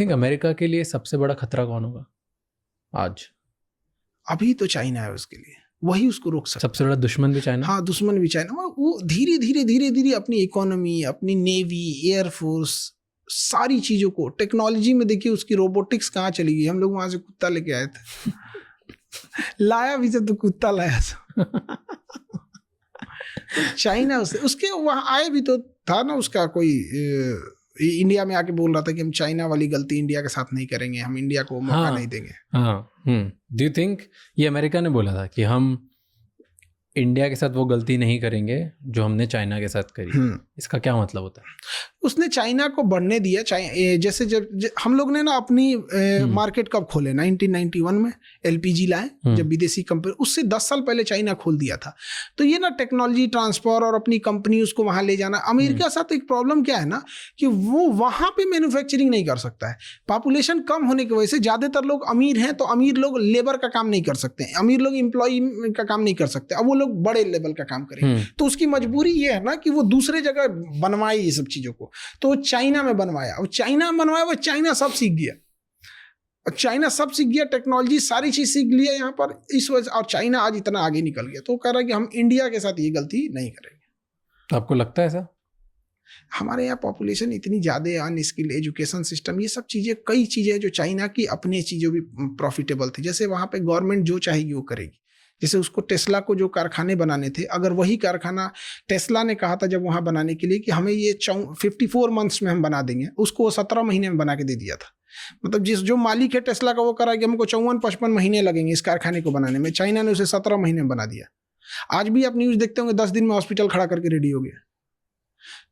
Think America के लिए सबसे बड़ा खतरा कौन होगा आज? अभी तो चाइना है उसके लिए, वही उसको रोक सकता है। सबसे बड़ा दुश्मन भी चाइना? हाँ, दुश्मन भी चाइना। वो धीरे धीरे अपनी इकोनॉमी, अपनी नेवी, एयरफोर्स, सारी चीजों को, टेक्नोलॉजी में देखिए उसकी रोबोटिक्स कहाँ चली गई। हम लोग वहां से कुत्ता लेके आए थे लाया भी तो कुत्ता लाया था चाइना उसके वहां आए भी तो था ना। उसका कोई इंडिया में आके बोल रहा था कि हम चाइना वाली गलती इंडिया के साथ नहीं करेंगे, हम इंडिया को मौका नहीं देंगे। डू यू थिंक ये अमेरिका ने बोला था कि हम इंडिया के साथ वो गलती नहीं करेंगे जो हमने चाइना के साथ करी? इसका क्या मतलब होता है? उसने चाइना को बढ़ने दिया। जैसे जब हम लोग ने ना अपनी मार्केट कब खोले, 1991 में एलपीजी लाए जब विदेशी कंपनी, उससे 10 साल पहले चाइना खोल दिया था। तो ये ना टेक्नोलॉजी ट्रांसफर और अपनी कंपनी उसको वहां ले जाना। अमेरिका के साथ एक प्रॉब्लम क्या है ना कि वो वहां पे मैन्युफैक्चरिंग नहीं कर सकता है। पॉपुलेशन कम होने की वजह से ज्यादातर लोग अमीर हैं, तो अमीर लोग लेबर का काम नहीं कर सकते, अमीर लोग एम्प्लॉय का काम नहीं कर सकते। अब वो लोग बड़े लेवल का काम करेंगे, तो उसकी मजबूरी ये है ना कि वो दूसरे जगह बनवाए ये सब चीजों को। तो चाइना में बनवाया, और चाइना में बनवाया, वो चाइना सब सीख गया, और चाइना सब सीख गया, टेक्नोलॉजी सारी चीज सीख लिया यहाँ पर इस वजह। और चाइना आज इतना आगे निकल गया, तो वो कह रहा है कि हम इंडिया के साथ ये गलती नहीं करेंगे। तो आपको लगता है ऐसा? हमारे यहाँ पॉपुलेशन इतनी ज्यादा, अनस्किल्ड, एजुकेशन सिस्टम, ये सब चीजें, कई चीजें जो चाइना की अपने चीजों भी प्रॉफिटेबल थी। जैसे वहां पे गवर्नमेंट जो चाहेगी वो करेगी। जैसे उसको टेस्ला को जो कारखाने बनाने थे, अगर वही कारखाना टेस्ला ने कहा था जब वहां बनाने के लिए कि हमें ये 54 मंथ्स में हम बना देंगे, उसको वो 17 महीने में बना के दे दिया था। मतलब जो मालिक है टेस्ला का, वो करा कि हमको 54-55 महीने लगेंगे इस कारखाने को बनाने में, चाइना ने उसे 17 महीने में बना दिया। आज भी आप न्यूज देखते होंगे 10 दिन में हॉस्पिटल खड़ा करके रेडी हो गया।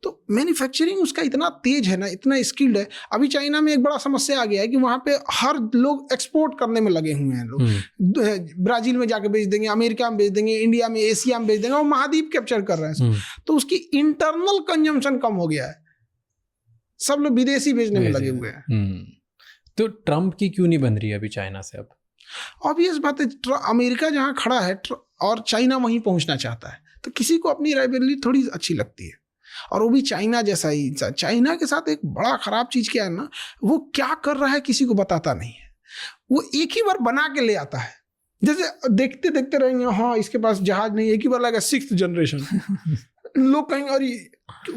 तो मैन्युफैक्चरिंग उसका इतना तेज है ना, इतना स्किल्ड है। अभी चाइना में एक बड़ा समस्या आ गया है कि वहां पे हर लोग एक्सपोर्ट करने में लगे हुए हैं। लोग ब्राजील में जाके बेच देंगे, अमेरिका में बेच देंगे, इंडिया में, एशिया में बेच देंगे, और महाद्वीप कैप्चर कर रहे हैं। तो उसकी इंटरनल कंजम्पशन कम हो गया है, सब लोग विदेशी बेचने में लगे हुए हैं। तो ट्रम्प की क्यों नहीं बन रही है अभी चाइना से? अब ऑब्वियस बात है, अमेरिका जहां खड़ा है और चाइना वहीं पहुंचना चाहता है, तो किसी को अपनी राइवलरी थोड़ी अच्छी लगती है। और वो भी चाइना जैसा ही। चाइना के साथ एक बड़ा खराब चीज क्या है ना, वो क्या कर रहा है किसी को बताता नहीं है। वो एक ही बार बना के ले आता है, जैसे देखते देखते रहेंगे, हाँ इसके पास जहाज नहीं, एक ही बार लगा 6th जनरेशन लोग कहेंगे। और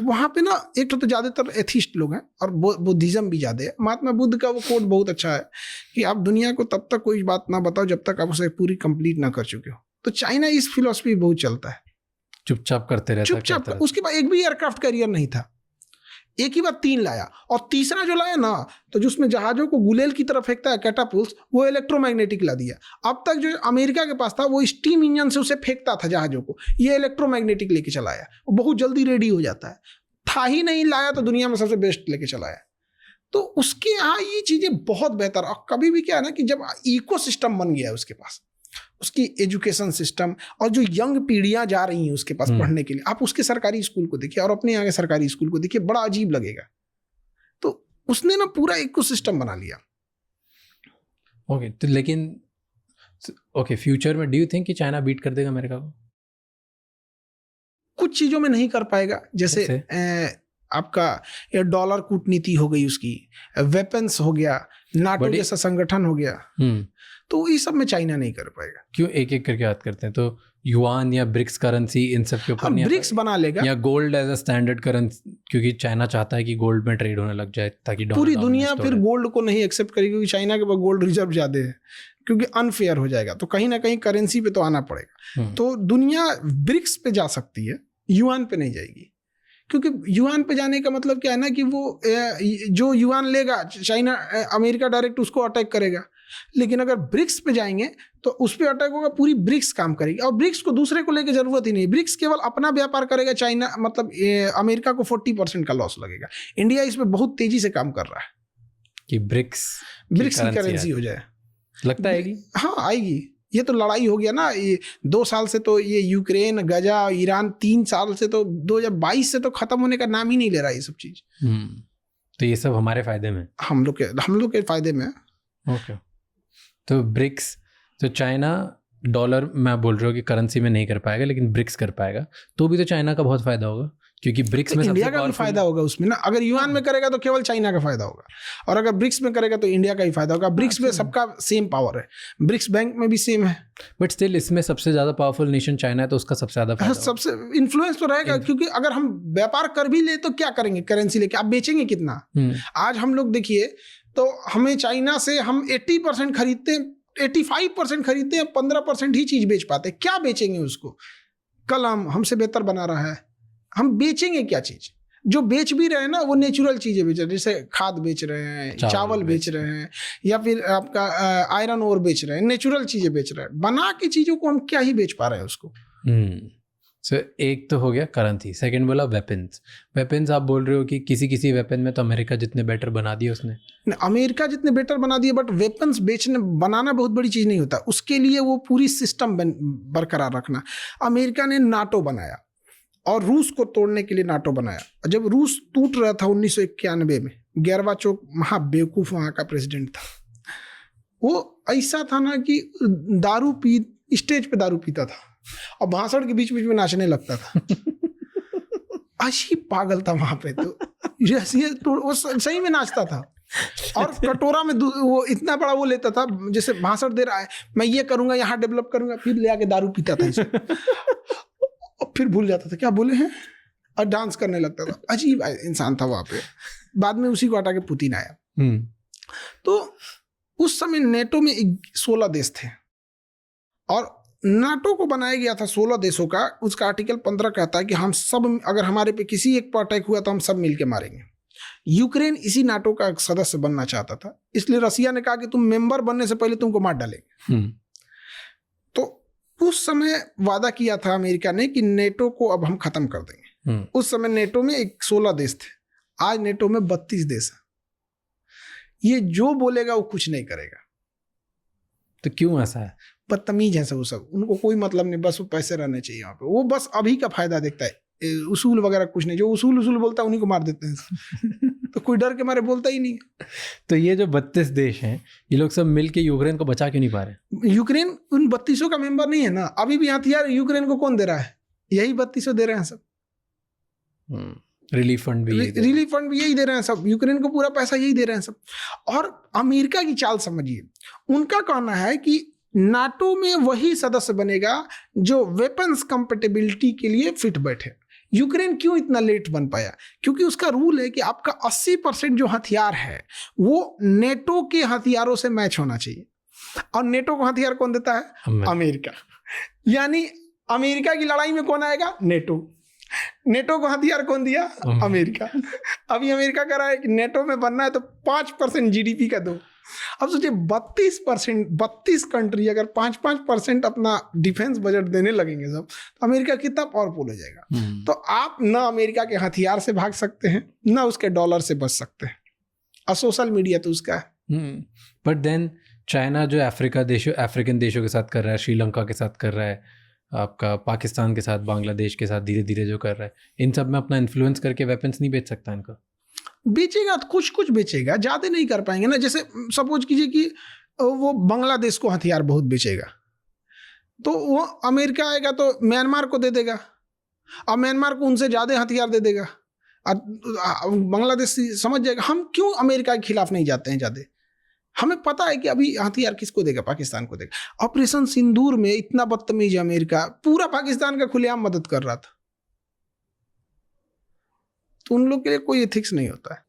वहां पे ना एक तो ज्यादातर एथिस्ट लोग हैं और बुद्धिज्म भी ज्यादा है। महात्मा बुद्ध का वो कोट बहुत अच्छा है कि आप दुनिया को तब तक कोई बात ना बताओ जब तक आप उसे पूरी कंप्लीट ना कर चुके हो। तो चाइना इस फिलॉसफी बहुत चलता है, चुपचाप करते रहता, चुपचाप। उसके बाद एक भी एयरक्राफ्ट कैरियर नहीं था, एक ही बार 3 लाया, और तीसरा जो लाया ना, तो जिसमें जहाजों को गुलेल की तरफ फेंकता है कैटापुल्स, वो इलेक्ट्रोमैग्नेटिक ला दिया। अब तक जो अमेरिका के पास था वो स्टीम इंजन से उसे फेंकता था जहाजों को, ये इलेक्ट्रोमैग्नेटिक लेके चलाया, वो बहुत जल्दी रेडी हो जाता है। था ही नहीं, लाया तो दुनिया में सबसे बेस्ट लेके चलाया। तो उसके यहाँ ये चीजें बहुत बेहतर। और कभी भी क्या है ना कि जब इकोसिस्टम बन गया है उसके पास, उसकी एजुकेशन सिस्टम, और जो यंग पीढ़ियां जा रही हैं उसके पास पढ़ने के लिए, आप उसके सरकारी स्कूल को देखिए और अपने यहाँ के सरकारी स्कूल को देखिए, बड़ा अजीब लगेगा। तो उसने ना पूरा इकोसिस्टम बना लिया। ओके, तो लेकिन फ्यूचर में डू यू थिंक कि चाइना बीट कर देगा अमेरिका को? कुछ चीजों में नहीं कर पाएगा, जैसे आपका ये डॉलर कूटनीति हो गई, उसकी वेपन्स हो गया, नाटो जैसा संगठन हो गया, तो ये सब में चाइना नहीं कर पाएगा। क्यों एक एक करके बात करते हैं? तो युआन या ब्रिक्स करेंसी, इन सब के ऊपर नहीं, ब्रिक्स बना लेगा, या gold as a standard currency, क्योंकि चाइना चाहता है कि गोल्ड में ट्रेड होने लग जाए ताकि पूरी दुनिया फिर गोल्ड को नहीं एक्सेप्ट करेगी, क्योंकि चाइना के पास गोल्ड रिजर्व ज्यादा है, क्योंकि अनफेयर हो जाएगा। तो कहीं ना कहीं करेंसी पे तो आना पड़ेगा। तो दुनिया ब्रिक्स पे जा सकती है, युआन पे नहीं जाएगी, क्योंकि युआन पे जाने का मतलब क्या है ना कि वो जो युआन लेगा चाइना, अमेरिका डायरेक्ट उसको अटैक करेगा। लेकिन अगर ब्रिक्स पे जाएंगे तो उस पर अटैक होगा, पूरी ब्रिक्स काम करेगी, और ब्रिक्स को दूसरे को लेके जरूरत ही नहीं। ब्रिक्स केवल अपना व्यापार करेगा, चाइना मतलब अमेरिका को 40% का लॉस लगेगा। इंडिया इस पे बहुत तेजी से काम कर रहा है कि ब्रिक्स की करेंसी हो जाए। लगता है हाँ आएगी। ये तो लड़ाई हो गया ना, ये 2 साल से तो ये यूक्रेन, गजा, ईरान, 3 साल से तो 2022 से तो खत्म होने का नाम ही नहीं ले रहा ये सब चीज। तो ये सब हमारे फायदे में, हम लोग के फायदे में। ओके, तो ब्रिक्स, तो चाइना डॉलर मैं बोल रहा हूँ कि करेंसी में नहीं कर पाएगा, लेकिन ब्रिक्स कर पाएगा, तो भी तो चाइना का बहुत फायदा होगा, क्योंकि ब्रिक्स में इंडिया सबसे का भी फायदा होगा उसमें ना। अगर युआन में करेगा तो केवल चाइना का फायदा होगा, और अगर ब्रिक्स में करेगा तो इंडिया का ही फायदा होगा। ब्रिक्स में सबका सेम पावर है, ब्रिक्स बैंक में भी सेम है, बट स्टिल इसमें सबसे ज्यादा पावरफुल नेशन चाइना है, तो उसका सबसे ज्यादा फायदा सबसे इन्फ्लुएंस तो रहेगा। क्योंकि अगर हम व्यापार कर भी ले तो क्या करेंगे, करेंसी लेके आप बेचेंगे कितना। आज हम लोग देखिए तो हमें चाइना से हम 80% खरीदते हैं, 85% खरीदते हैं, 15% ही चीज बेच पाते हैं। क्या बेचेंगे उसको? कलम हमसे बेहतर बना रहा है, हम बेचेंगे क्या चीज? जो बेच भी रहे हैं ना वो नेचुरल चीजें बेच रहे हैं, जैसे खाद बेच रहे हैं, चावल बेच रहे हैं, या फिर आपका आयरन ओर बेच रहे हैं, नेचुरल चीजें बेच रहे हैं। बना के चीजों को हम क्या ही बेच पा रहे हैं उसको। सो एक तो हो गया करेंसी, सेकंड बोला वेपन्स आप बोल रहे हो कि किसी वेपन में तो अमेरिका जितने बेटर बना दिए उसने। अमेरिका जितने बेटर बना दिए, बट वेपन्स बनाना बहुत बड़ी चीज नहीं होता, उसके लिए वो पूरी सिस्टम बरकरार रखना। अमेरिका ने नाटो बनाया और रूस को तोड़ने के लिए नाटो बनाया। जब रूस टूट रहा था 1991 में, गोर्बाचोव बेवकूफ वहां का प्रेसिडेंट था, वो ऐसा था ना कि स्टेज पे दारू पीता था और भाषण के बीच बीच में नाचने लगता था। अजीब पागल था वहां पे। तो वो सही में नाचता था, और कटोरा में वो इतना बड़ा वो लेता था, जैसे भाषण दे रहा है, मैं ये करूंगा, यहाँ डेवलप करूंगा, फिर ले आके दारू पीता था इसे। और फिर भूल जाता था क्या बोले हैं और डांस करने लगता था। अजीब इंसान था वहां पे। बाद में उसी को हटा के पुतिन आया। तो उस समय नेटो में 16 देश थे, और नाटो को बनाया गया था 16 देशों का। उसका आर्टिकल 15 कहता है कि हम सब, अगर हमारे पे किसी एक पर अटैक हुआ तो हम सब मिलके मारेंगे। यूक्रेन इसी नाटो का एक सदस्य बनना चाहता था, इसलिए रसिया ने कहा कि तुम मेंबर बनने से पहले तुमको मार डालेंगे। तो उस समय वादा किया था अमेरिका ने कि नेटो को अब हम खत्म कर देंगे। उस समय नेटो में 16 देश थे, आज नेटो में 32 देश है। ये जो बोलेगा वो कुछ नहीं करेगा। तो क्यों ऐसा है? बदतमीज है वो सब, उनको कोई मतलब नहीं, बस वो पैसे रहने चाहिए वहाँ पे। वो बस अभी का फायदा देखता है, उसूल वगैरह कुछ नहीं। जो उसूल बोलता है उन्हीं को मार देते हैं। तो कोई डर के मारे बोलता ही नहीं। तो ये जो 32 देश हैं, ये लोग सब मिलके यूक्रेन को बचा क्यों नहीं पा रहे? यूक्रेन उन 32 का मेंबर नहीं है ना। अभी भी हथियार यूक्रेन को कौन दे रहा है? यही 32 दे रहे हैं सब। रिलीफ फंड भी यही दे रहे हैं सब। यूक्रेन को पूरा पैसा यही दे रहे हैं सब। और अमेरिका की चाल समझिए, उनका कहना है कि नाटो में वही सदस्य बनेगा जो वेपन्स कंपेटेबिलिटी के लिए फिट बैठे। यूक्रेन क्यों इतना लेट बन पाया? क्योंकि उसका रूल है कि आपका 80% जो हथियार है वो नेटो के हथियारों से मैच होना चाहिए। और नेटो को हथियार कौन देता है? अमेरिका। यानी अमेरिका की लड़ाई में कौन आएगा? नेटो को हथियार कौन दिया? अमेरिका। अभी अमेरिका कह रहा है कि नेटो में बनना है तो 5% जीडीपी का दो। अब सोचिए 32 कंट्री अगर 5% अपना डिफेंस बजट देने लगेंगे सब, तो अमेरिका कितना पावरफुल हो जाएगा। तो आप ना अमेरिका के हथियार से भाग सकते हैं, ना उसके डॉलर से बच सकते हैं। और सोशल मीडिया तो उसका है। बट देन चाइना जो अफ्रीकन देशों के साथ कर रहा है, श्रीलंका के साथ कर रहा है, आपका पाकिस्तान के साथ, बांग्लादेश के साथ धीरे धीरे जो कर रहा है, इन सब में अपना इन्फ्लुएंस करके वेपन्स नहीं बेच सकता इनका? बेचेगा तो कुछ बेचेगा, ज़्यादा नहीं कर पाएंगे ना। जैसे सपोज कीजिए कि वो बांग्लादेश को हथियार बहुत बेचेगा, तो वो अमेरिका आएगा तो म्यांमार को दे देगा, और म्यांमार को उनसे ज़्यादा हथियार दे देगा। बांग्लादेश समझ जाएगा हम क्यों अमेरिका के खिलाफ नहीं जाते हैं ज़्यादा। हमें पता है कि अभी हथियार किसको देगा? पाकिस्तान को देगा। ऑपरेशन सिंदूर में इतना बदतमीज अमेरिका, पूरा पाकिस्तान का खुलेआम मदद कर रहा था। तो उन लोग के लिए कोई एथिक्स नहीं होता है।